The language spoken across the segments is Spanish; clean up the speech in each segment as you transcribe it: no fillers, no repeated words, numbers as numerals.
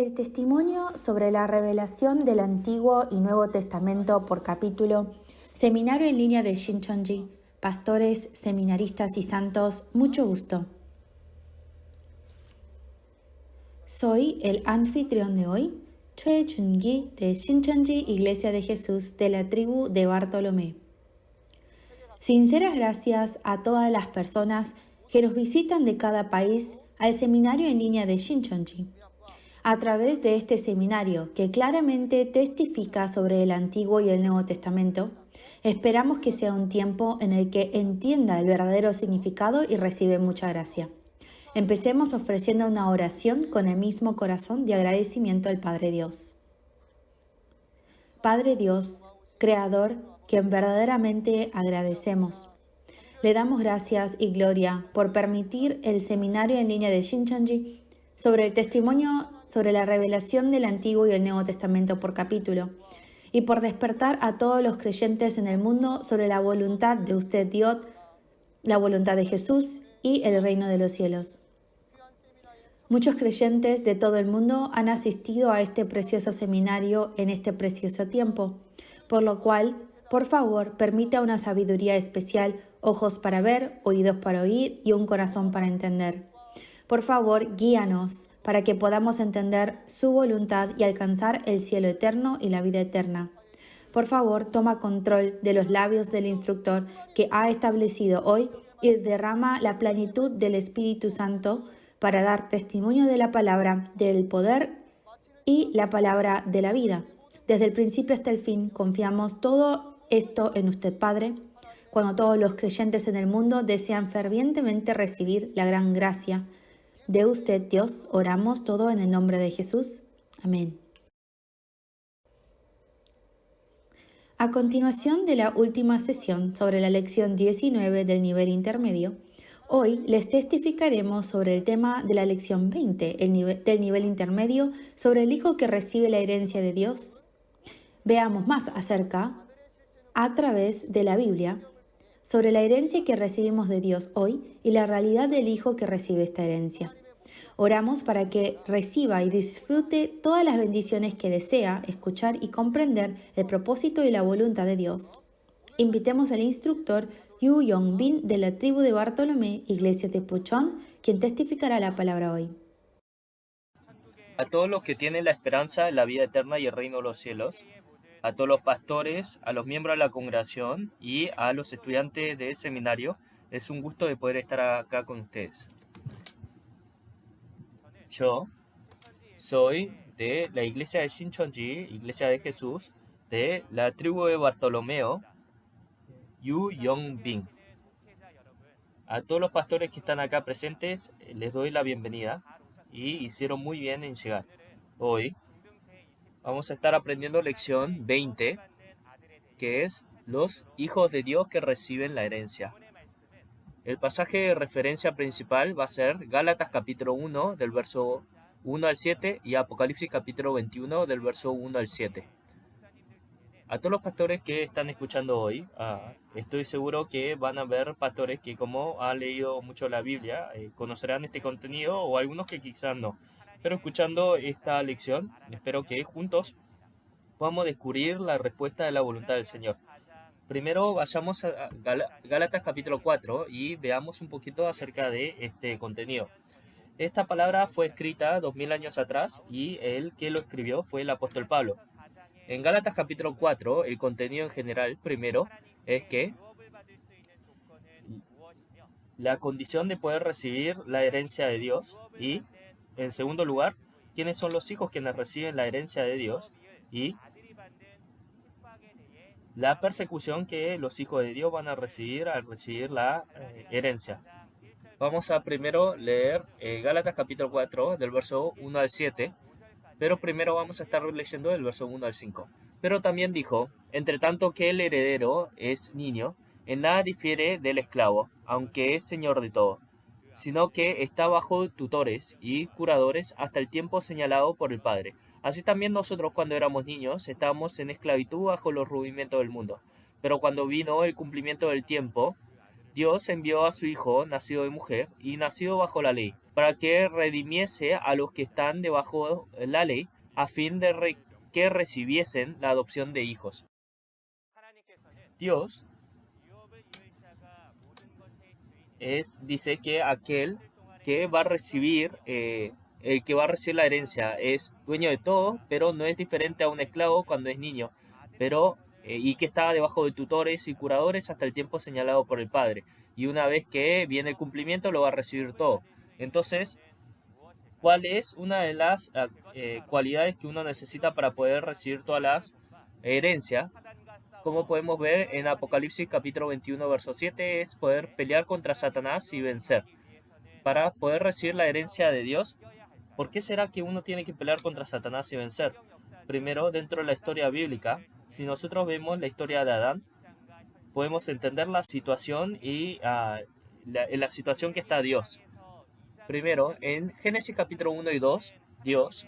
El testimonio sobre la revelación del Antiguo y Nuevo Testamento por capítulo, Seminario en línea de Shincheonji, pastores, seminaristas y santos, mucho gusto. Soy el anfitrión de hoy, Choi Jungi de Shincheonji Iglesia de Jesús de la tribu de Bartolomé. Sinceras gracias a todas las personas que nos visitan de cada país al Seminario en línea de Shincheonji. A través de este seminario, que claramente testifica sobre el Antiguo y el Nuevo Testamento, esperamos que sea un tiempo en el que entienda el verdadero significado y recibe mucha gracia. Empecemos ofreciendo una oración con el mismo corazón de agradecimiento al Padre Dios. Padre Dios, Creador, quien verdaderamente agradecemos. Le damos gracias y gloria por permitir el seminario en línea de Shincheonji sobre el testimonio sobre la revelación del Antiguo y el Nuevo Testamento por capítulo, y por despertar a todos los creyentes en el mundo sobre la voluntad de usted Dios, la voluntad de Jesús y el reino de los cielos. Muchos creyentes de todo el mundo han asistido a este precioso seminario en este precioso tiempo, por lo cual, por favor, permita una sabiduría especial, ojos para ver, oídos para oír y un corazón para entender. Por favor, guíanos para que podamos entender su voluntad y alcanzar el cielo eterno y la vida eterna. Por favor, toma control de los labios del instructor que ha establecido hoy y derrama la plenitud del Espíritu Santo para dar testimonio de la palabra del poder y la palabra de la vida. Desde el principio hasta el fin, confiamos todo esto en usted, Padre. Cuando todos los creyentes en el mundo desean fervientemente recibir la gran gracia de usted, Dios, oramos todo en el nombre de Jesús. Amén. A continuación de la última sesión sobre la lección 19 del nivel intermedio, hoy les testificaremos sobre el tema de la lección 20 del nivel intermedio sobre el Hijo que recibe la herencia de Dios. Veamos más acerca, a través de la Biblia, sobre la herencia que recibimos de Dios hoy y la realidad del Hijo que recibe esta herencia. Oramos para que reciba y disfrute todas las bendiciones que desea escuchar y comprender el propósito y la voluntad de Dios. Invitemos al instructor Yu Yong-bin de la tribu de Bartolomé, Iglesia de Puchon, quien testificará la palabra hoy. A todos los que tienen la esperanza en la vida eterna y el reino de los cielos, a todos los pastores, a los miembros de la congregación y a los estudiantes del seminario, es un gusto de poder estar acá con ustedes. Yo soy de la iglesia de Shincheonji, Iglesia de Jesús, de la tribu de Bartolomeo, Yu Yong-bin. A todos los pastores que están acá presentes, les doy la bienvenida y hicieron muy bien en llegar. Hoy vamos a estar aprendiendo lección 20, que es los hijos de Dios que reciben la herencia. El pasaje de referencia principal va a ser Gálatas capítulo 1 del verso 1 al 7 y Apocalipsis capítulo 21 del verso 1 al 7. A todos los pastores que están escuchando hoy, estoy seguro que van a ver pastores que, como han leído mucho la Biblia, conocerán este contenido, o algunos que quizás no. Pero escuchando esta lección, espero que juntos podamos descubrir la respuesta de la voluntad del Señor. Primero vayamos a Gálatas capítulo 4 y veamos un poquito acerca de este contenido. Esta palabra fue escrita 2000 años atrás y el que lo escribió fue el apóstol Pablo. En Gálatas capítulo 4, el contenido en general, primero, es que la condición de poder recibir la herencia de Dios, y en segundo lugar, quiénes son los hijos quienes reciben la herencia de Dios, y la persecución que los hijos de Dios van a recibir al recibir la herencia. Vamos a primero leer Gálatas capítulo 4 del verso 1 al 7, pero primero vamos a estar leyendo del verso 1 al 5. Pero también dijo, entre tanto que el heredero es niño, en nada difiere del esclavo, aunque es señor de todo, sino que está bajo tutores y curadores hasta el tiempo señalado por el Padre. Así también nosotros cuando éramos niños estábamos en esclavitud bajo los rudimentos del mundo. Pero cuando vino el cumplimiento del tiempo, Dios envió a su Hijo, nacido de mujer y nacido bajo la ley, para que redimiese a los que están debajo de la ley, a fin de que recibiesen la adopción de hijos. Dios dice que aquel que va a recibir, el que va a recibir la herencia es dueño de todo, pero no es diferente a un esclavo cuando es niño, y que está debajo de tutores y curadores hasta el tiempo señalado por el Padre. Y una vez que viene el cumplimiento, lo va a recibir todo. Entonces, ¿cuál es una de las cualidades que uno necesita para poder recibir todas las herencias? Como podemos ver en Apocalipsis capítulo 21, verso 7, es poder pelear contra Satanás y vencer. Para poder recibir la herencia de Dios, ¿por qué será que uno tiene que pelear contra Satanás y vencer? Primero, dentro de la historia bíblica, si nosotros vemos la historia de Adán, podemos entender la situación y la situación que está Dios. Primero, en Génesis capítulo 1 y 2, Dios,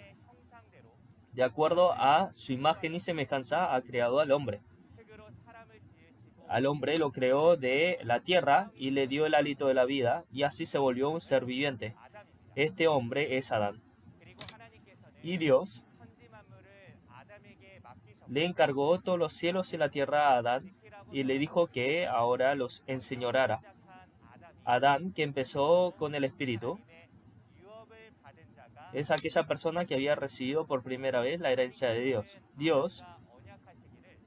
de acuerdo a su imagen y semejanza, ha creado al hombre. Al hombre lo creó de la tierra y le dio el hálito de la vida, y así se volvió un ser viviente. Este hombre es Adán. Y Dios le encargó todos los cielos y la tierra a Adán, y le dijo que ahora los enseñorara. Adán, que empezó con el Espíritu, es aquella persona que había recibido por primera vez la herencia de Dios. Dios,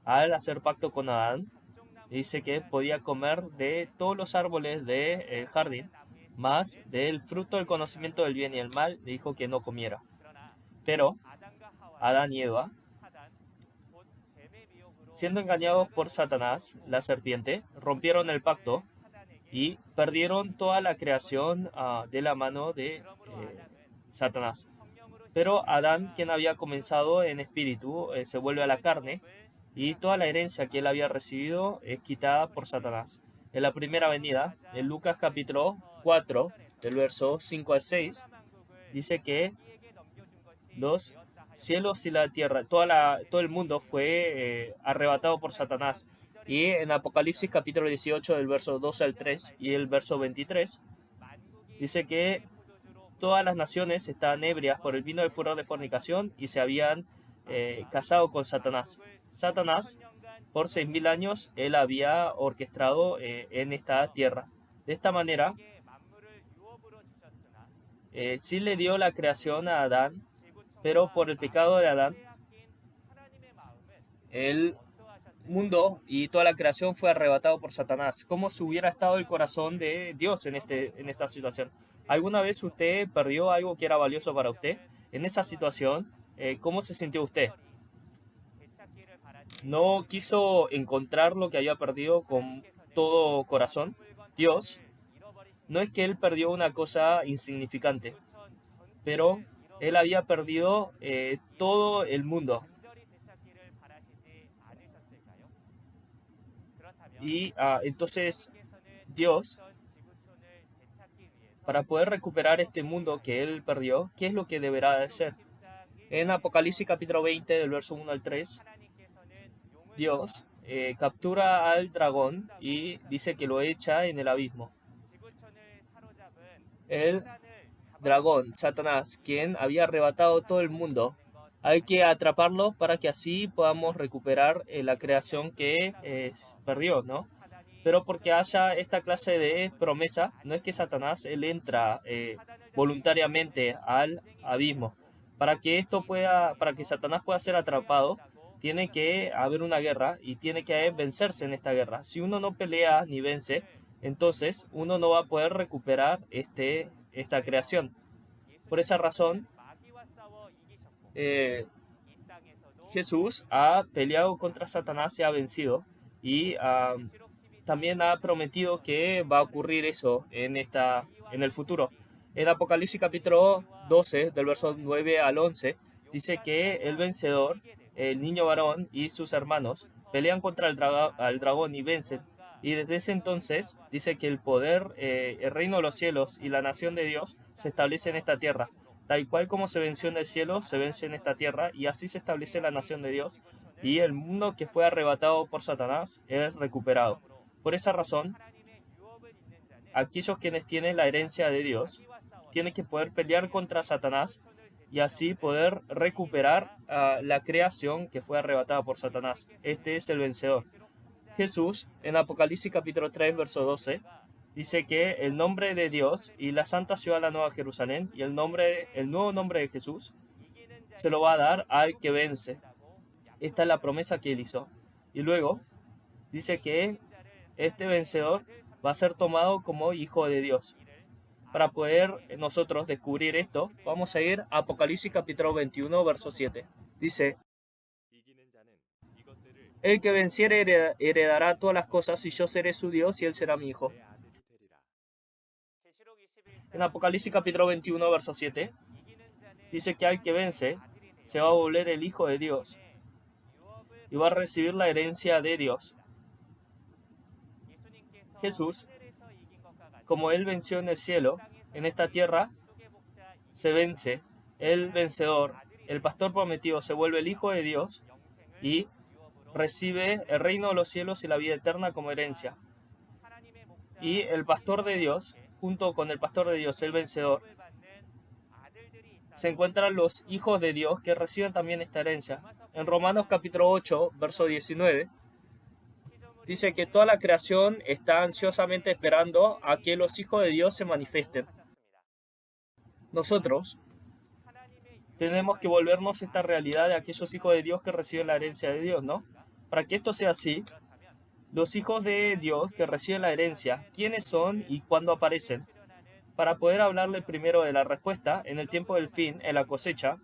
al hacer pacto con Adán, dice que podía comer de todos los árboles del jardín, más del fruto del conocimiento del bien y el mal, le dijo que no comiera. Pero Adán y Eva, siendo engañados por Satanás, la serpiente, rompieron el pacto y perdieron toda la creación de la mano de Satanás. Pero Adán, quien había comenzado en espíritu, se vuelve a la carne, y toda la herencia que él había recibido es quitada por Satanás. En la primera venida, en Lucas capítulo 4, del verso 5 al 6, dice que los cielos y la tierra, todo el mundo fue arrebatado por Satanás. Y en Apocalipsis capítulo 18, del verso 12 al 3 y el verso 23, dice que todas las naciones estaban ebrias por el vino del furor de fornicación y se habían casado con Satanás. Satanás, por 6.000 años, él había orquestado en esta tierra. De esta manera, sí le dio la creación a Adán, pero por el pecado de Adán, el mundo y toda la creación fue arrebatado por Satanás. ¿Cómo se hubiera estado el corazón de Dios en esta situación? ¿Alguna vez usted perdió algo que era valioso para usted? En esa situación, ¿cómo se sintió usted? ¿No quiso encontrar lo que había perdido con todo corazón? Dios, no es que él perdió una cosa insignificante, pero él había perdido todo el mundo. Y entonces Dios, para poder recuperar este mundo que él perdió, ¿qué es lo que deberá de hacer? En Apocalipsis capítulo 20, del verso 1 al 3, Dios captura al dragón y dice que lo echa en el abismo. El dragón, Satanás, quien había arrebatado todo el mundo, hay que atraparlo para que así podamos recuperar la creación que perdió, ¿no? Pero porque haya esta clase de promesa, no es que Satanás él entra voluntariamente al abismo. Para que Satanás pueda ser atrapado, tiene que haber una guerra y tiene que vencerse en esta guerra. Si uno no pelea ni vence, entonces uno no va a poder recuperar esta creación. Por esa razón, Jesús ha peleado contra Satanás y ha vencido, y también ha prometido que va a ocurrir eso en el futuro. En Apocalipsis capítulo 12, del verso 9 al 11, dice que el vencedor, el niño varón y sus hermanos, pelean contra el dragón y vencen. Y desde ese entonces dice que el poder, el reino de los cielos y la nación de Dios se establece en esta tierra. Tal cual como se venció en el cielo, se vence en esta tierra, y así se establece la nación de Dios, y el mundo que fue arrebatado por Satanás es recuperado. Por esa razón, aquellos quienes tienen la herencia de Dios tienen que poder pelear contra Satanás y así poder recuperar la creación que fue arrebatada por Satanás. Este es el vencedor. Jesús, en Apocalipsis capítulo 3, verso 12, dice que el nombre de Dios y la santa ciudad, la nueva Jerusalén, y el nuevo nombre de Jesús, se lo va a dar al que vence. Esta es la promesa que él hizo. Y luego dice que este vencedor va a ser tomado como hijo de Dios. Para poder nosotros descubrir esto, vamos a ir a Apocalipsis capítulo 21, verso 7. Dice: el que venciere heredará todas las cosas, y yo seré su Dios, y él será mi hijo. En Apocalipsis capítulo 21, verso 7, dice que al que vence se va a volver el hijo de Dios y va a recibir la herencia de Dios. Jesús, como él venció en el cielo, en esta tierra se vence. El vencedor, el pastor prometido, se vuelve el hijo de Dios y recibe el reino de los cielos y la vida eterna como herencia. Y el pastor de Dios, junto con el pastor de Dios, el vencedor, se encuentran los hijos de Dios que reciben también esta herencia. En Romanos capítulo 8, verso 19, dice que toda la creación está ansiosamente esperando a que los hijos de Dios se manifiesten. Nosotros tenemos que volvernos esta realidad de aquellos hijos de Dios que reciben la herencia de Dios, ¿no? Para que esto sea así, los hijos de Dios que reciben la herencia, ¿quiénes son y cuándo aparecen? Para poder hablarle primero de la respuesta, en el tiempo del fin, en la cosecha,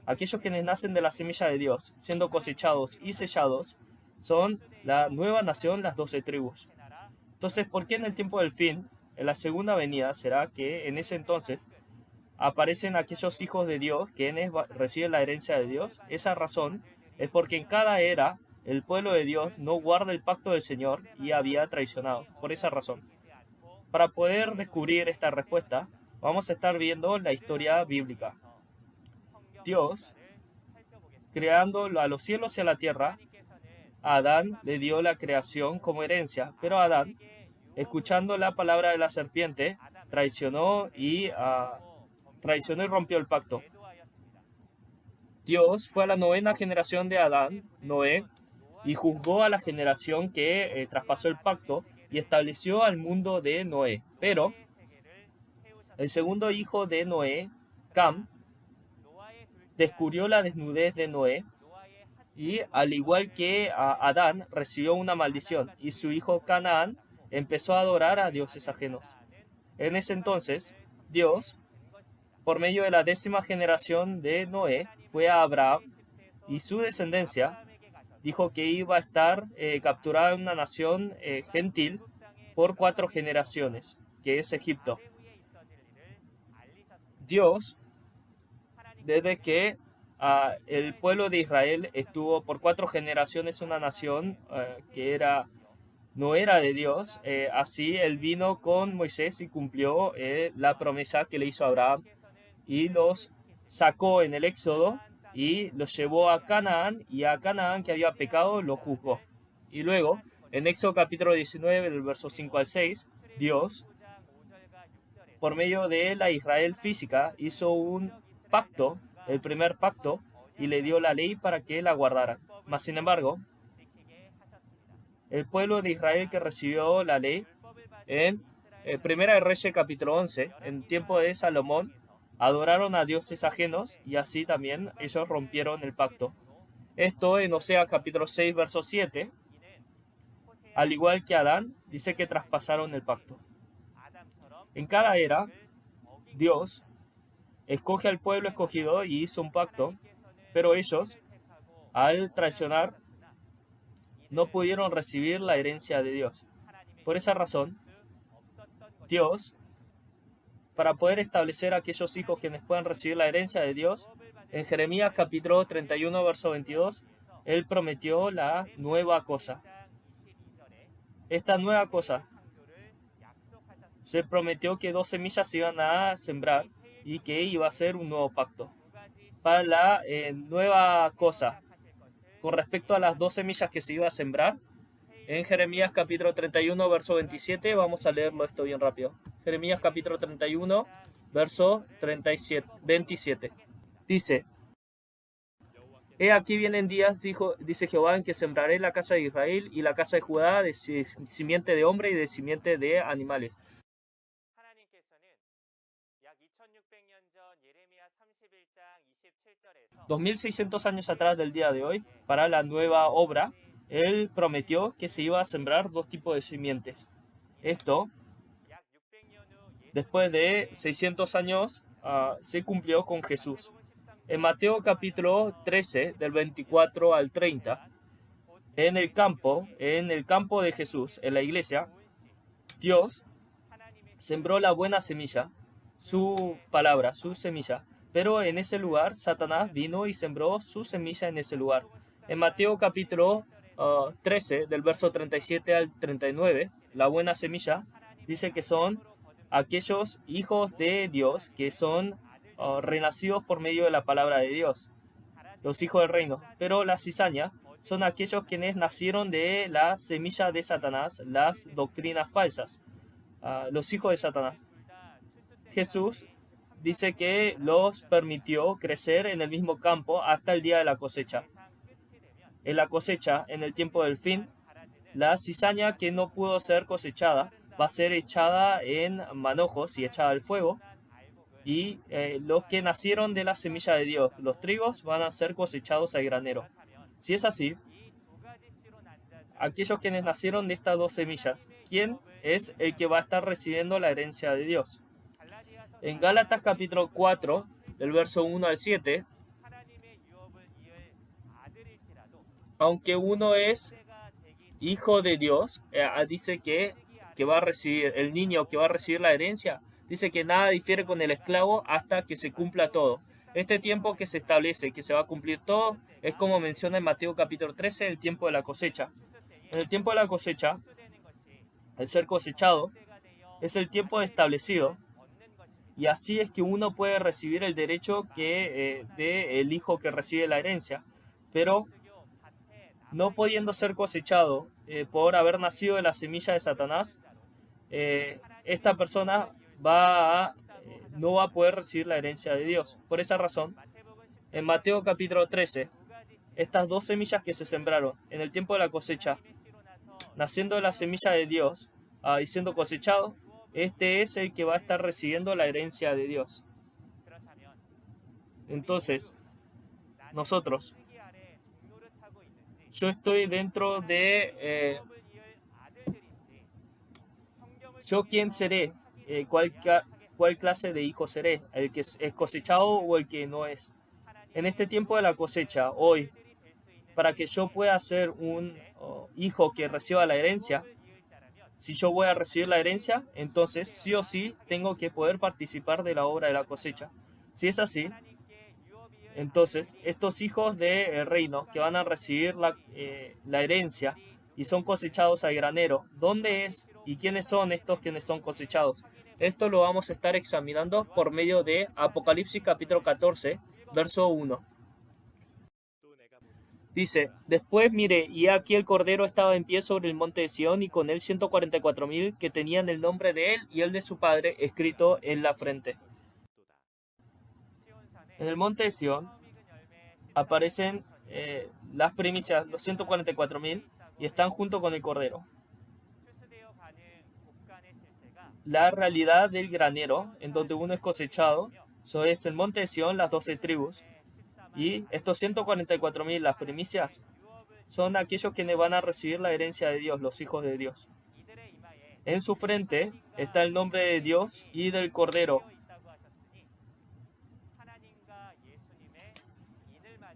aquellos quienes nacen de la semilla de Dios, siendo cosechados y sellados, son la nueva nación, las 12 tribus. Entonces, ¿por qué en el tiempo del fin, en la segunda venida, será que en ese entonces aparecen aquellos hijos de Dios quienes reciben la herencia de Dios? Esa razón es porque en cada era el pueblo de Dios no guarda el pacto del Señor y había traicionado. Por esa razón. Para poder descubrir esta respuesta, vamos a estar viendo la historia bíblica. Dios, creando a los cielos y a la tierra, a Adán le dio la creación como herencia, pero Adán, escuchando la palabra de la serpiente, traicionó y rompió el pacto. Dios fue a la 9ª generación de Adán, Noé, y juzgó a la generación que traspasó el pacto y estableció al mundo de Noé. Pero el segundo hijo de Noé, Cam, descubrió la desnudez de Noé y, al igual que Adán, recibió una maldición, y su hijo Canaán empezó a adorar a dioses ajenos. En ese entonces, Dios, por medio de la 10ª generación de Noé, fue a Abraham y su descendencia, dijo que iba a estar capturada en una nación gentil por 4 generaciones, que es Egipto. Dios, desde que el pueblo de Israel estuvo por 4 generaciones una nación que no era de Dios, así él vino con Moisés y cumplió la promesa que le hizo a Abraham y los sacó en el Éxodo y los llevó a Canaán, y a Canaán, que había pecado, lo juzgó. Y luego, en Éxodo capítulo 19, del verso 5 al 6, Dios, por medio de la Israel física, hizo un pacto, el primer pacto, y le dio la ley para que la guardaran. Mas, sin embargo, el pueblo de Israel que recibió la ley, en Primera de Reyes capítulo 11, en tiempo de Salomón, adoraron a dioses ajenos y así también ellos rompieron el pacto. Esto en Oseas capítulo 6, verso 7, al igual que Adán, dice que traspasaron el pacto. En cada era, Dios escoge al pueblo escogido y hizo un pacto, pero ellos, al traicionar, no pudieron recibir la herencia de Dios. Por esa razón, Dios, para poder establecer a aquellos hijos quienes puedan recibir la herencia de Dios, en Jeremías capítulo 31, verso 22, Él prometió la nueva cosa. Esta nueva cosa, se prometió que 2 semillas se iban a sembrar y que iba a ser un nuevo pacto. Para la nueva cosa, con respecto a las 2 semillas que se iba a sembrar, En Jeremías capítulo 31, verso 27, vamos a leerlo esto bien rápido. Jeremías capítulo 31, verso 27. Dice: He aquí vienen días, dice Jehová, en que sembraré la casa de Israel y la casa de Judá de simiente de hombre y de simiente de animales. 2600 años atrás del día de hoy, para la nueva obra, él prometió que se iba a sembrar dos tipos de simientes. Esto, después de 600 años, se cumplió con Jesús. En Mateo capítulo 13, del 24 al 30, en el campo de Jesús, en la iglesia, Dios sembró la buena semilla, su palabra, su semilla. Pero en ese lugar, Satanás vino y sembró su semilla en ese lugar. En Mateo capítulo 13, del verso 37 al 39, la buena semilla dice que son aquellos hijos de Dios que son renacidos por medio de la palabra de Dios, los hijos del reino. Pero la cizaña son aquellos quienes nacieron de la semilla de Satanás, las doctrinas falsas, los hijos de Satanás. Jesús dice que los permitió crecer en el mismo campo hasta el día de la cosecha. En la cosecha, en el tiempo del fin, la cizaña que no pudo ser cosechada va a ser echada en manojos y echada al fuego. Y los que nacieron de la semilla de Dios, los trigos, van a ser cosechados al granero. Si es así, aquellos quienes nacieron de estas dos semillas, ¿quién es el que va a estar recibiendo la herencia de Dios? En Gálatas capítulo 4, del verso 1 al 7, aunque uno es hijo de Dios, dice que va a recibir, el niño que va a recibir la herencia, dice que nada difiere con el esclavo hasta que se cumpla todo. Este tiempo que se establece, que se va a cumplir todo, es como menciona en Mateo capítulo 13, el tiempo de la cosecha. En el tiempo de la cosecha, el ser cosechado es el tiempo establecido, y así es que uno puede recibir el derecho del hijo que recibe la herencia, pero no pudiendo ser cosechado por haber nacido de la semilla de Satanás, esta persona no va a poder recibir la herencia de Dios. Por esa razón, en Mateo capítulo 13, estas dos semillas que se sembraron en el tiempo de la cosecha, naciendo de la semilla de Dios y siendo cosechado, este es el que va a estar recibiendo la herencia de Dios. Entonces, yo estoy dentro de yo quién seré, cuál clase de hijo seré, el que es cosechado o el que no es. En este tiempo de la cosecha, hoy, para que yo pueda ser un hijo que reciba la herencia, si yo voy a recibir la herencia, entonces sí o sí tengo que poder participar de la obra de la cosecha. Si es así, entonces estos hijos del reino que van a recibir la herencia y son cosechados al granero, ¿dónde es y quiénes son estos quienes son cosechados? Esto lo vamos a estar examinando por medio de Apocalipsis capítulo 14, verso 1. Dice: Después miré, y aquí el Cordero estaba en pie sobre el monte de Sión, y con él 144,000 que tenían el nombre de él y el de su padre escrito en la frente. En el monte de Sión aparecen las primicias, los 144,000, y están junto con el Cordero. La realidad del granero, en donde uno es cosechado, eso es el monte de Sión, las 12 tribus. Y estos 144,000, las primicias, son aquellos quienes van a recibir la herencia de Dios, los hijos de Dios. En su frente está el nombre de Dios y del Cordero,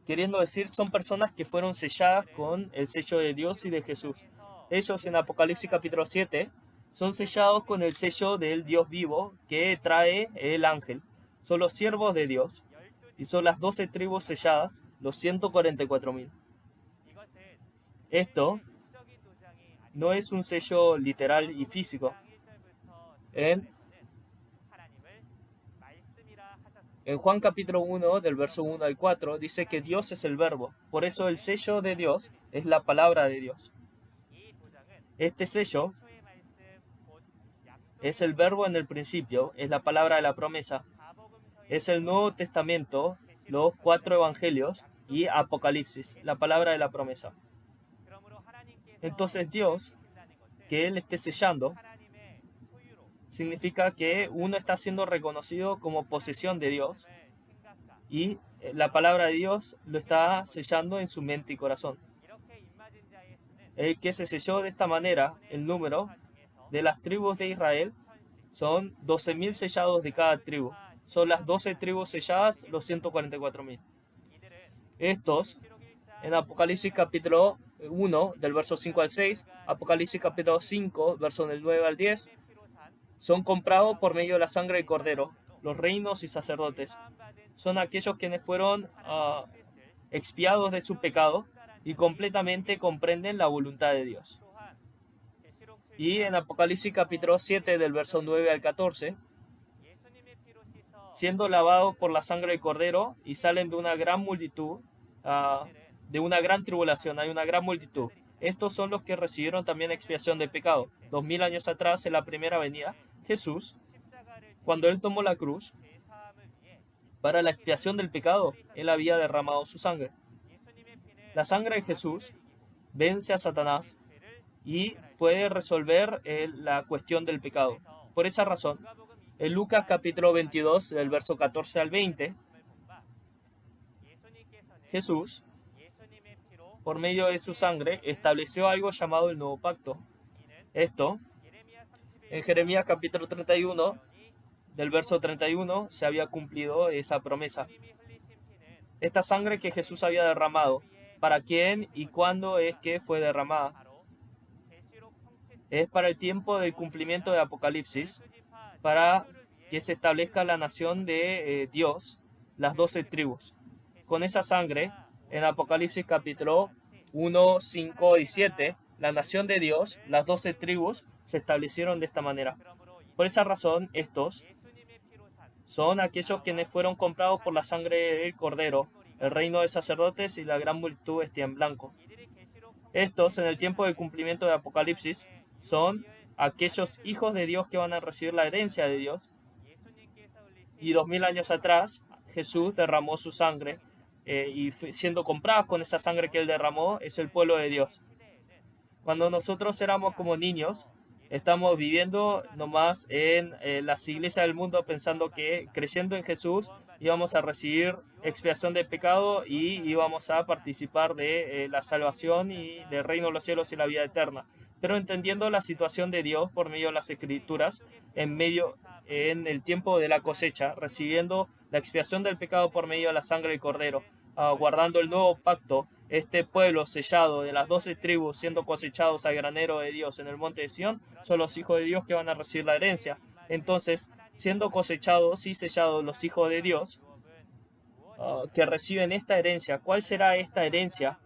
queriendo decir, son personas que fueron selladas con el sello de Dios y de Jesús. Ellos en Apocalipsis capítulo 7 son sellados con el sello del Dios vivo que trae el ángel. Son los siervos de Dios. Y son las 12 tribus selladas, los 144,000. Esto no es un sello literal y físico. En Juan capítulo 1, del verso 1 al 4, dice que Dios es el verbo. Por eso el sello de Dios es la palabra de Dios. Este sello es el verbo en el principio, es la palabra de la promesa, es el Nuevo Testamento, los 4 evangelios y Apocalipsis, la palabra de la promesa. Entonces Dios, que Él esté sellando, significa que uno está siendo reconocido como posesión de Dios y la palabra de Dios lo está sellando en su mente y corazón. El que se selló de esta manera, el número de las tribus de Israel, son 12.000 sellados de cada tribu. Son las 12 tribus selladas, los 144.000. Estos, en Apocalipsis capítulo 1, del verso 5 al 6, Apocalipsis capítulo 5, verso del 9 al 10, son comprados por medio de la sangre del Cordero, los reinos y sacerdotes. Son aquellos quienes fueron expiados de su pecado y completamente comprenden la voluntad de Dios. Y en Apocalipsis capítulo 7, del verso 9 al 14, siendo lavados por la sangre del Cordero y salen de una gran multitud, de una gran tribulación, hay una gran multitud. Estos son los que recibieron también expiación de pecado. 2000 años atrás, en la primera venida, Jesús, cuando Él tomó la cruz, para la expiación del pecado, Él había derramado su sangre. La sangre de Jesús vence a Satanás y puede resolver la cuestión del pecado. Por esa razón, en Lucas capítulo 22, del verso 14 al 20, Jesús, por medio de su sangre, estableció algo llamado el nuevo pacto. Esto, en Jeremías capítulo 31, del verso 31, se había cumplido esa promesa. Esta sangre que Jesús había derramado, ¿para quién y cuándo es que fue derramada? Es para el tiempo del cumplimiento de Apocalipsis, para que se establezca la nación de Dios, las 12 tribus. Con esa sangre, en Apocalipsis capítulo 1, 5 y 7, la nación de Dios, las 12 tribus, se establecieron de esta manera. Por esa razón, estos son aquellos quienes fueron comprados por la sangre del Cordero, el reino de sacerdotes y la gran multitud vestida en blanco. Estos, en el tiempo del cumplimiento de Apocalipsis, son aquellos hijos de Dios que van a recibir la herencia de Dios. Y 2000 años atrás, Jesús derramó su sangre y siendo comprados con esa sangre que Él derramó, es el pueblo de Dios. Cuando nosotros éramos como niños, estamos viviendo nomás en las iglesias del mundo pensando que creyendo en Jesús íbamos a recibir expiación de pecado y íbamos a participar de la salvación y del reino de los cielos y la vida eterna. Pero entendiendo la situación de Dios por medio de las Escrituras, en el tiempo de la cosecha, recibiendo la expiación del pecado por medio de la sangre del Cordero, guardando el nuevo pacto, este pueblo sellado de las 12 tribus siendo cosechados al granero de Dios en el monte de Sión, son los hijos de Dios que van a recibir la herencia. Entonces, siendo cosechados y sellados los hijos de Dios, que reciben esta herencia, ¿cuál será esta herencia?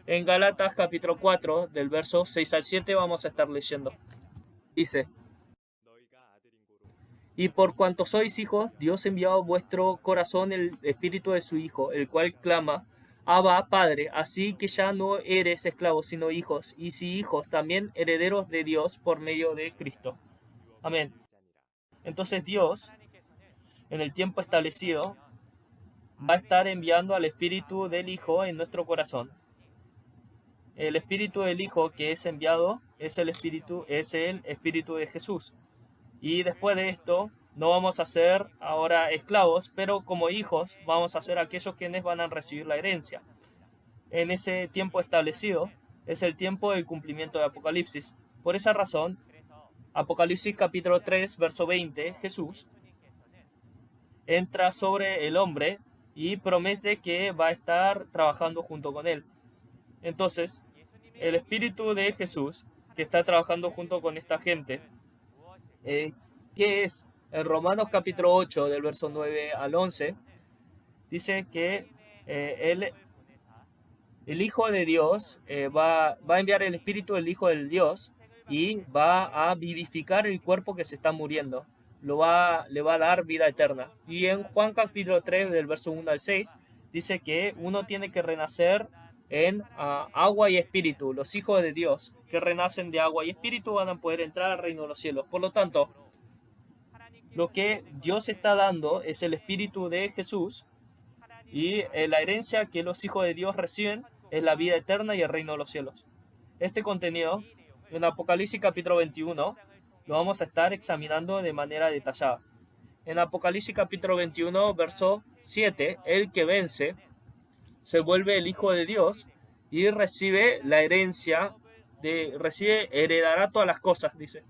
En Gálatas capítulo 4, del verso 6 al 7, vamos a estar leyendo. Dice: y por cuanto sois hijos, Dios envió a vuestro corazón el espíritu de su Hijo, el cual clama: Abba, Padre. Así que ya no eres esclavos, sino hijos, y si hijos, también herederos de Dios por medio de Cristo. Amén. Entonces Dios, en el tiempo establecido, va a estar enviando al espíritu del Hijo en nuestro corazón. El espíritu del Hijo que es enviado es el espíritu de Jesús. Y después de esto, no vamos a ser ahora esclavos, pero como hijos vamos a ser aquellos quienes van a recibir la herencia. En ese tiempo establecido es el tiempo del cumplimiento de Apocalipsis. Por esa razón, Apocalipsis capítulo 3, verso 20, Jesús entra sobre el hombre y promete que va a estar trabajando junto con él. Entonces, el espíritu de Jesús que está trabajando junto con esta gente, ¿qué es? En Romanos capítulo 8, del verso 9 al 11, dice que el Hijo de Dios va a enviar el Espíritu del Hijo del Dios y va a vivificar el cuerpo que se está muriendo. Le va a dar vida eterna. Y en Juan capítulo 3, del verso 1 al 6, dice que uno tiene que renacer en agua y espíritu. Los hijos de Dios que renacen de agua y espíritu van a poder entrar al reino de los cielos. Por lo tanto, lo que Dios está dando es el espíritu de Jesús, y la herencia que los hijos de Dios reciben es la vida eterna y el reino de los cielos. Este contenido en Apocalipsis capítulo 21 lo vamos a estar examinando de manera detallada. En Apocalipsis capítulo 21, verso 7, el que vence se vuelve el hijo de Dios y recibe la herencia, heredará todas las cosas, dice.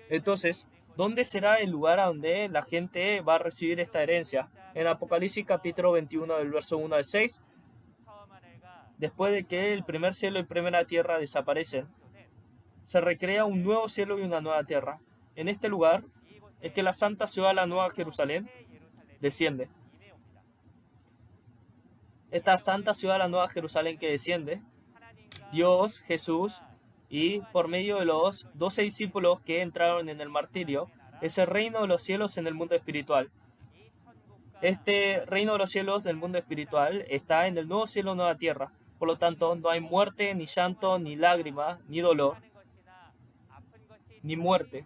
Entonces, ¿dónde será el lugar a donde la gente va a recibir esta herencia? En Apocalipsis capítulo 21, del verso 1 al 6, después de que el primer cielo y primera tierra desaparecen, se recrea un nuevo cielo y una nueva tierra. En este lugar es que la santa ciudad, la nueva Jerusalén, desciende. Esta santa ciudad, la nueva Jerusalén que desciende, Dios, Jesús, y por medio de los 12 discípulos que entraron en el martirio, es el reino de los cielos en el mundo espiritual. Este reino de los cielos del mundo espiritual está en el nuevo cielo, nueva tierra. Por lo tanto, no hay muerte, ni llanto, ni lágrima, ni dolor, ni muerte.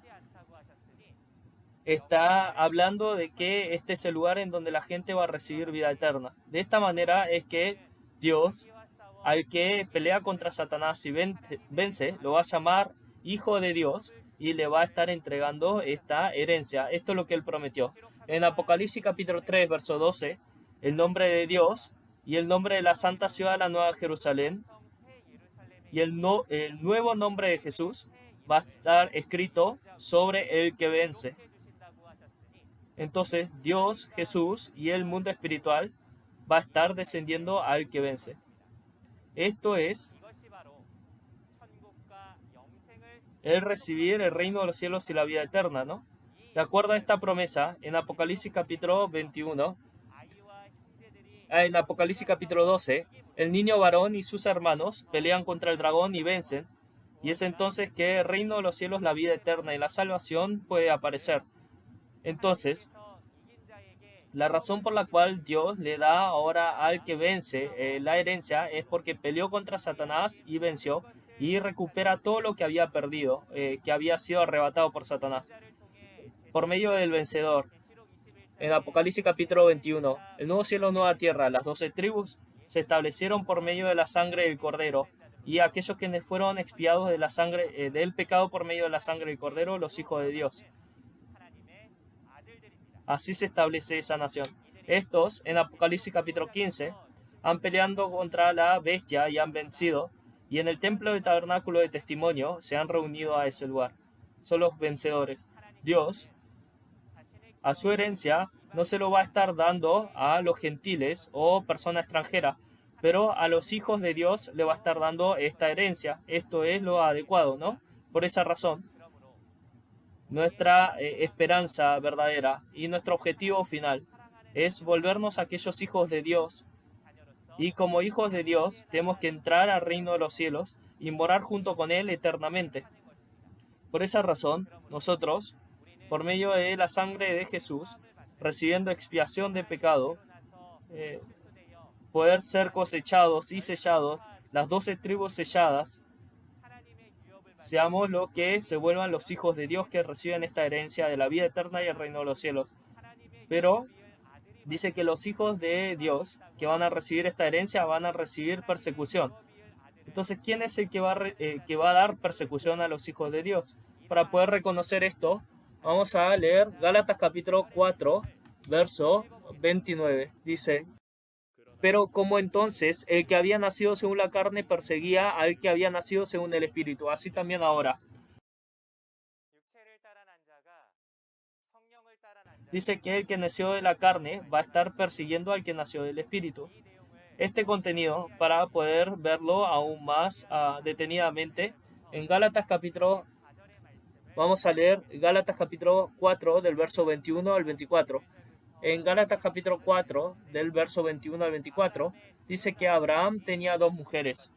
Está hablando de que este es el lugar en donde la gente va a recibir vida eterna. De esta manera es que Dios, al que pelea contra Satanás y vence, lo va a llamar hijo de Dios y le va a estar entregando esta herencia. Esto es lo que él prometió. En Apocalipsis capítulo 3, verso 12, el nombre de Dios y el nombre de la santa ciudad, la nueva Jerusalén, y el nuevo nombre de Jesús va a estar escrito sobre el que vence. Entonces, Dios, Jesús y el mundo espiritual va a estar descendiendo al que vence. Esto es el recibir el reino de los cielos y la vida eterna, ¿no? De acuerdo a esta promesa, en Apocalipsis capítulo 21, en Apocalipsis capítulo 12, el niño varón y sus hermanos pelean contra el dragón y vencen, y es entonces que el reino de los cielos, la vida eterna y la salvación puede aparecer. Entonces, la razón por la cual Dios le da ahora al que vence la herencia es porque peleó contra Satanás y venció, y recupera todo lo que había perdido, que había sido arrebatado por Satanás, por medio del vencedor. En Apocalipsis capítulo 21, el nuevo cielo, nueva tierra, las 12 tribus se establecieron por medio de la sangre del Cordero, y aquellos quienes fueron expiados de la sangre del pecado por medio de la sangre del Cordero, los hijos de Dios. Así se establece esa nación. Estos, en Apocalipsis capítulo 15, han peleado contra la bestia y han vencido, y en el templo del tabernáculo de testimonio se han reunido a ese lugar. Son los vencedores. Dios, a su herencia, no se lo va a estar dando a los gentiles o persona extranjera, pero a los hijos de Dios le va a estar dando esta herencia. Esto es lo adecuado, ¿no? Por esa razón, nuestra esperanza verdadera y nuestro objetivo final es volvernos aquellos hijos de Dios, y como hijos de Dios tenemos que entrar al reino de los cielos y morar junto con Él eternamente. Por esa razón, nosotros, por medio de la sangre de Jesús, recibiendo expiación de pecado, poder ser cosechados y sellados, las 12 tribus selladas, seamos los que se vuelvan los hijos de Dios que reciben esta herencia de la vida eterna y el reino de los cielos. Pero dice que los hijos de Dios que van a recibir esta herencia van a recibir persecución. Entonces, ¿quién es el que va a dar persecución a los hijos de Dios? Para poder reconocer esto, vamos a leer Gálatas capítulo 4, verso 29. Dice: pero como entonces el que había nacido según la carne perseguía al que había nacido según el Espíritu, así también ahora. Dice que el que nació de la carne va a estar persiguiendo al que nació del Espíritu. Este contenido, para poder verlo aún más detenidamente, en Gálatas capítulo, vamos a leer Gálatas capítulo 4 del verso 21 al 24. En Gálatas capítulo 4, del verso 21 al 24, dice que Abraham tenía 2 mujeres.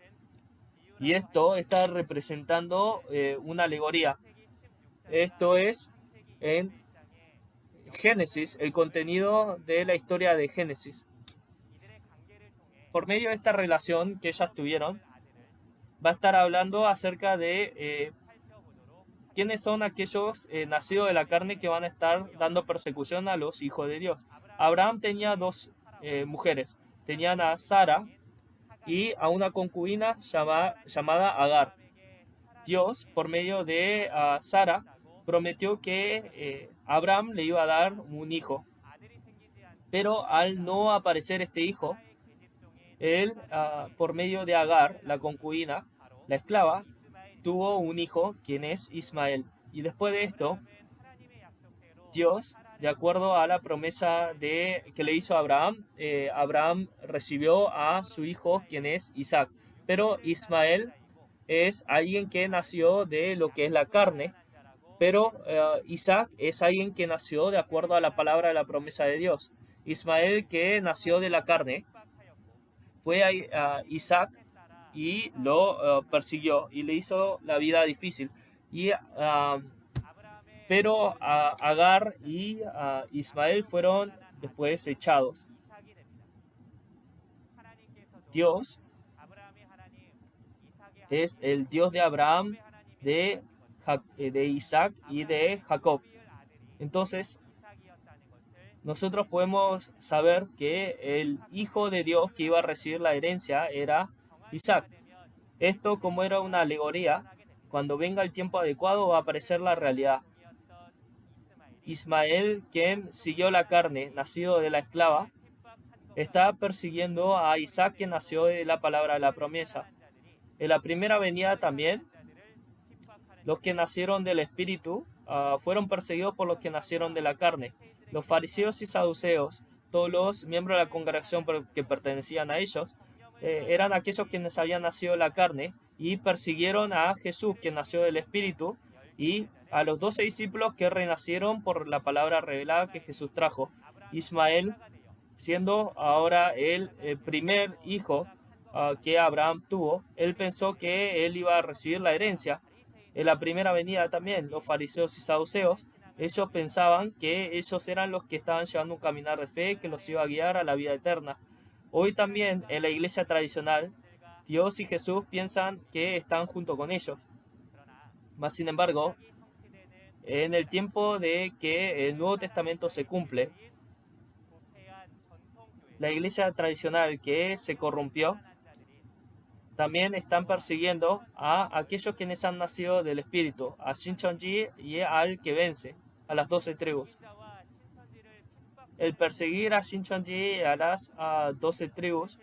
Y esto está representando una alegoría. Esto es en Génesis, el contenido de la historia de Génesis. por medio de esta relación que ellas tuvieron, va a estar hablando acerca de quiénes son aquellos nacidos de la carne que van a estar dando persecución a los hijos de Dios. Abraham tenía dos mujeres. Tenían a Sara y a una concubina llamada Agar. Dios, por medio de Sara, prometió que Abraham le iba a dar un hijo. Pero al no aparecer este hijo, él, por medio de Agar, la concubina, la esclava, tuvo un hijo, quien es Ismael. Y después de esto, Dios, de acuerdo a la promesa que le hizo a Abraham, Abraham recibió a su hijo, quien es Isaac. Pero Ismael es alguien que nació de lo que es la carne, pero Isaac es alguien que nació de acuerdo a la palabra de la promesa de Dios. Ismael, que nació de la carne, fue a Isaac y lo persiguió y le hizo la vida difícil. Pero Agar y Ismael fueron después echados. Dios es el Dios de Abraham, de Isaac y de Jacob. Entonces, nosotros podemos saber que el hijo de Dios que iba a recibir la herencia era Isaac. Esto, como era una alegoría, cuando venga el tiempo adecuado va a aparecer la realidad. Ismael, quien siguió la carne, nacido de la esclava, está persiguiendo a Isaac, que nació de la palabra de la promesa. En la primera venida también, los que nacieron del Espíritu fueron perseguidos por los que nacieron de la carne. Los fariseos y saduceos, todos los miembros de la congregación que pertenecían a ellos, eran aquellos quienes habían nacido de la carne y persiguieron a Jesús, que nació del Espíritu, y a los 12 discípulos que renacieron por la palabra revelada que Jesús trajo. Ismael, siendo ahora el primer hijo que Abraham tuvo, él pensó que él iba a recibir la herencia. En la primera venida también, los fariseos y saduceos, ellos pensaban que ellos eran los que estaban llevando un caminar de fe que los iba a guiar a la vida eterna. Hoy también en la iglesia tradicional, Dios y Jesús piensan que están junto con ellos. Mas, sin embargo, en el tiempo de que el Nuevo Testamento se cumple, la iglesia tradicional que se corrompió, también están persiguiendo a aquellos quienes han nacido del Espíritu, a Shincheonji y al que vence, a las 12 tribus. El perseguir a Shincheonji y a las 12 tribus,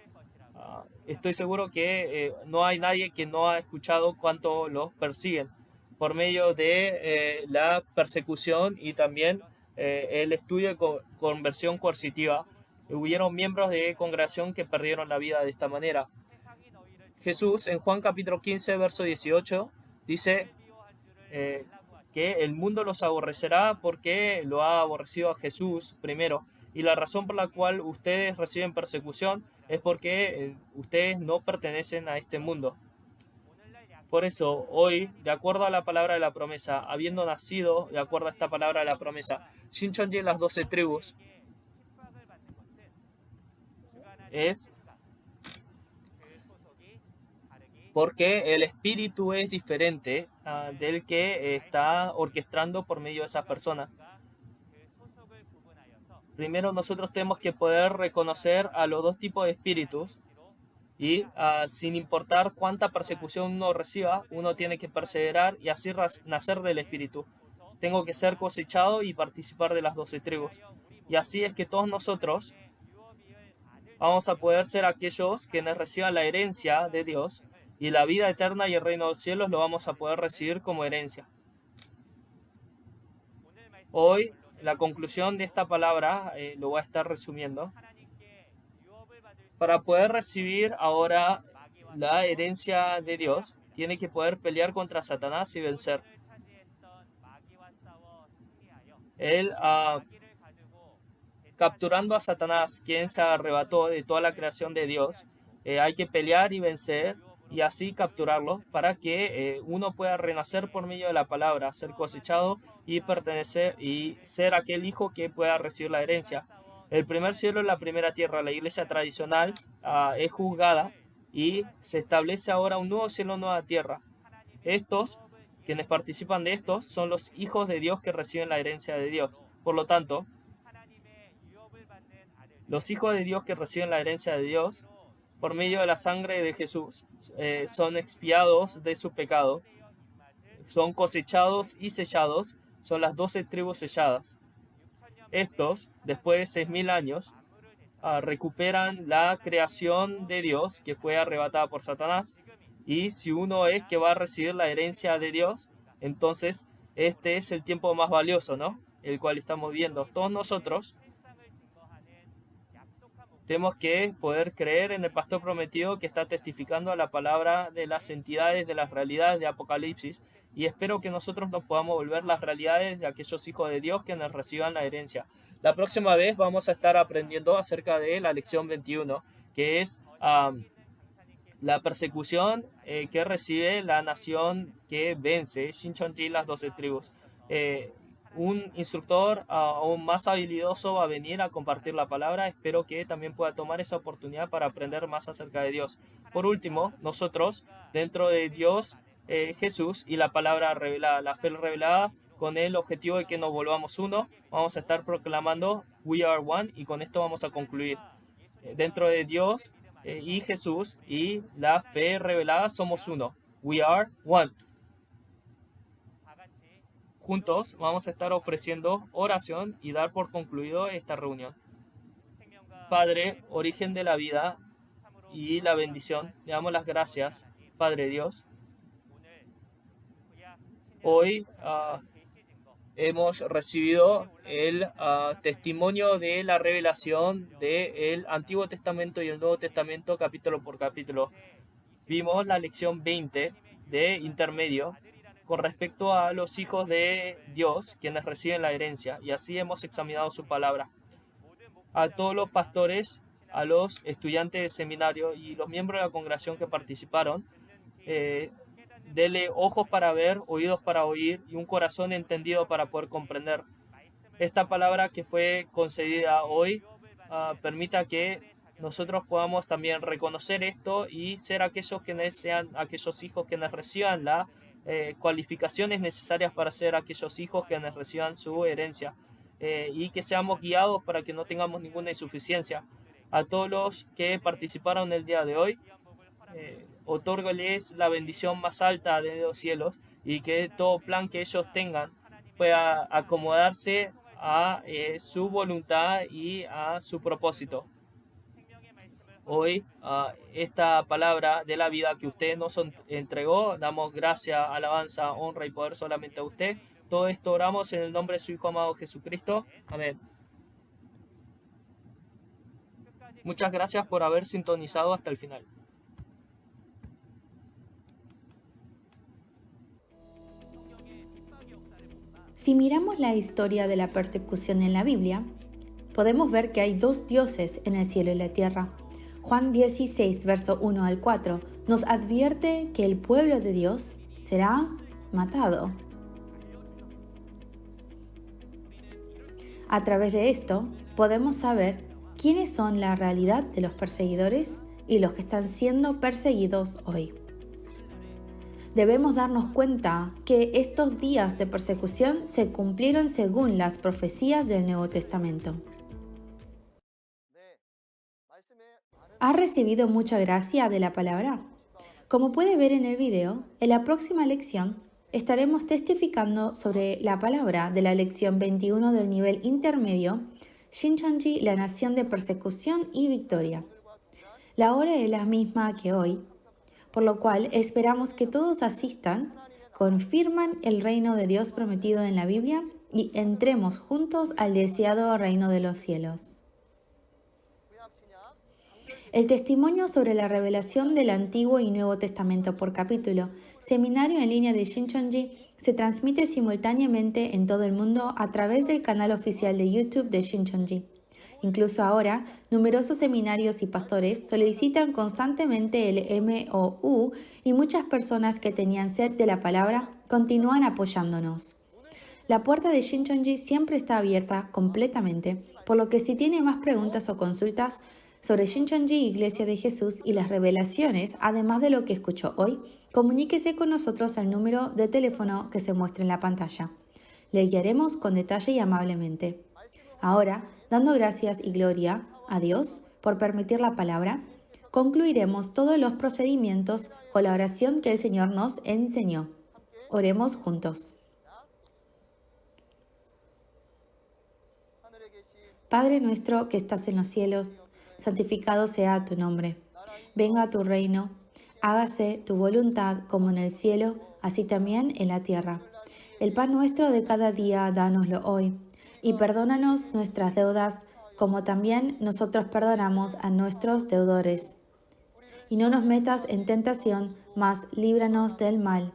estoy seguro que no hay nadie que no ha escuchado cuánto los persiguen por medio de la persecución y también el estudio de conversión coercitiva. Hubieron miembros de congregación que perdieron la vida de esta manera. Jesús en Juan capítulo 15, verso 18, dice que el mundo los aborrecerá porque lo ha aborrecido a Jesús primero. Y la razón por la cual ustedes reciben persecución es porque ustedes no pertenecen a este mundo. Por eso, hoy, de acuerdo a la palabra de la promesa, habiendo nacido de acuerdo a esta palabra de la promesa, Shincheonji, las 12 tribus, es porque el espíritu es diferente del que está orquestando por medio de esas personas. Primero nosotros tenemos que poder reconocer a los dos tipos de espíritus y sin importar cuánta persecución uno reciba, uno tiene que perseverar y así nacer del espíritu. Tengo que ser cosechado y participar de las 12 tribus. Y así es que todos nosotros vamos a poder ser aquellos quienes reciban la herencia de Dios, y la vida eterna y el reino de los cielos lo vamos a poder recibir como herencia. Hoy, la conclusión de esta palabra lo voy a estar resumiendo. Para poder recibir ahora la herencia de Dios, tiene que poder pelear contra Satanás y vencer. Él, capturando a Satanás, quien se arrebató de toda la creación de Dios, hay que pelear y vencer, y así capturarlo para que uno pueda renacer por medio de la palabra, ser cosechado y pertenecer y ser aquel hijo que pueda recibir la herencia. El primer cielo es la primera tierra. La iglesia tradicional es juzgada y se establece ahora un nuevo cielo, nueva tierra. Estos, quienes participan de estos, son los hijos de Dios que reciben la herencia de Dios. Por lo tanto, los hijos de Dios que reciben la herencia de Dios, por medio de la sangre de Jesús, son expiados de su pecado, son cosechados y sellados, son las 12 tribus selladas. Estos, después de 6.000 años, recuperan la creación de Dios que fue arrebatada por Satanás. Y si uno es que va a recibir la herencia de Dios, entonces este es el tiempo más valioso, ¿no? El cual estamos viendo. Todos nosotros tenemos que poder creer en el pastor prometido que está testificando a la palabra de las entidades, de las realidades de Apocalipsis, y espero que nosotros nos podamos volver las realidades de aquellos hijos de Dios que nos reciban la herencia. La próxima vez vamos a estar aprendiendo acerca de la lección 21, que es la persecución que recibe la nación que vence, Shincheonji, las 12 tribus. Un instructor aún más habilidoso va a venir a compartir la palabra. Espero que también pueda tomar esa oportunidad para aprender más acerca de Dios. Por último, nosotros, dentro de Dios, Jesús y la palabra revelada, la fe revelada, con el objetivo de que nos volvamos uno, vamos a estar proclamando We are one, y con esto vamos a concluir. Dentro de Dios y Jesús y la fe revelada somos uno. We are one. Juntos vamos a estar ofreciendo oración y dar por concluido esta reunión. Padre, origen de la vida y la bendición, le damos las gracias, Padre Dios. Hoy hemos recibido el testimonio de la revelación del Antiguo Testamento y el Nuevo Testamento capítulo por capítulo. Vimos la lección 20 de intermedio con respecto a los hijos de Dios, quienes reciben la herencia, y así hemos examinado su palabra. A todos los pastores, a los estudiantes de seminario y los miembros de la congregación que participaron, dele ojos para ver, oídos para oír y un corazón entendido para poder comprender. Esta palabra que fue concedida hoy permita que nosotros podamos también reconocer esto y ser aquellos que sean aquellos hijos que nos reciban las cualificaciones necesarias para ser aquellos hijos que nos reciban su herencia, y que seamos guiados para que no tengamos ninguna insuficiencia. A todos los que participaron el día de hoy, otórgales la bendición más alta de los cielos y que todo plan que ellos tengan pueda acomodarse a su voluntad y a su propósito. Hoy, esta palabra de la vida que usted nos entregó, damos gracia, alabanza, honra y poder solamente a usted. Todo esto oramos en el nombre de su Hijo amado Jesucristo. Amén. Muchas gracias por haber sintonizado hasta el final. Si miramos la historia de la persecución en la Biblia, podemos ver que hay dos dioses en el cielo y la tierra. Juan 16, verso 1 al 4, nos advierte que el pueblo de Dios será matado. A través de esto, podemos saber quiénes son la realidad de los perseguidores y los que están siendo perseguidos hoy. Debemos darnos cuenta que estos días de persecución se cumplieron según las profecías del Nuevo Testamento. ¿Ha recibido mucha gracia de la palabra? Como puede ver en el video, en la próxima lección estaremos testificando sobre la palabra de la lección 21 del nivel intermedio, Shincheonji, la nación de persecución y victoria. La hora es la misma que hoy, por lo cual esperamos que todos asistan, confirman el reino de Dios prometido en la Biblia y entremos juntos al deseado reino de los cielos. El testimonio sobre la revelación del Antiguo y Nuevo Testamento por capítulo, seminario en línea de Shincheonji, se transmite simultáneamente en todo el mundo a través del canal oficial de YouTube de Shincheonji. Incluso ahora, numerosos seminarios y pastores solicitan constantemente el MOU y muchas personas que tenían sed de la palabra continúan apoyándonos. La puerta de Shincheonji siempre está abierta completamente, por lo que si tiene más preguntas o consultas, sobre Shincheonji, Iglesia de Jesús y las revelaciones, además de lo que escuchó hoy, comuníquese con nosotros al número de teléfono que se muestra en la pantalla. Le guiaremos con detalle y amablemente. Ahora, dando gracias y gloria a Dios por permitir la palabra, concluiremos todos los procedimientos con la oración que el Señor nos enseñó. Oremos juntos. Padre nuestro que estás en los cielos, santificado sea tu nombre. Venga a tu reino, hágase tu voluntad como en el cielo, así también en la tierra. El pan nuestro de cada día, dánoslo hoy, y perdónanos nuestras deudas, como también nosotros perdonamos a nuestros deudores. Y no nos metas en tentación, mas líbranos del mal.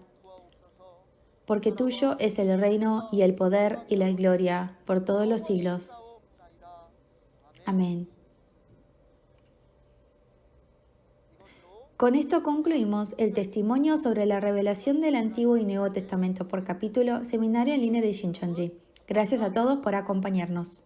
Porque tuyo es el reino y el poder y la gloria por todos los siglos. Amén. Con esto concluimos el testimonio sobre la revelación del Antiguo y Nuevo Testamento por capítulo, Seminario en línea de Shincheonji. Gracias a todos por acompañarnos.